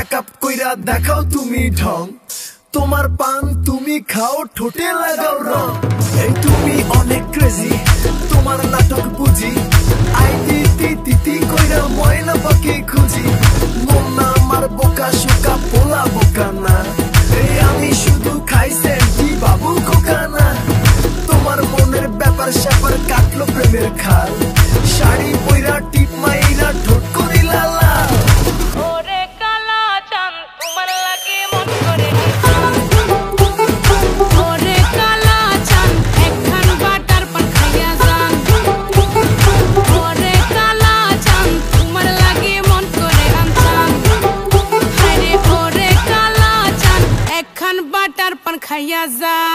Makeup কইরা দেখাও তুমি ঢং, তোমার পান তুমি খাও ঠোঁটে লাগাও রং। এই তুমি অনেক ক্রেজি, তোমার নাটক বুঝি, আইতি তিতি কইরা ময়না পাখি খুঁজি। মন না আমার বোকা শোকা পোলা বোকা না, এই আমি শুধু খাই সেন্টি বাবু খোকা না। তোমার মনের ব্যাপার স্যাপার কাটলো প্রেমের খাল, শাড়ি পইরা টিপ মাইরা ঠোঁট করিলা লাল। ওরে কালা চাঁদ তোমার লাগে মন করে, ওরে কালা চাঁদ একখান বাটার পান খাইয়া যান। ওরে কালা চাঁদ তোমার লাগে মন করে আনছান, হায়রে ওরে কালা চাঁদ একখান বাটার পান খাইয়া যান।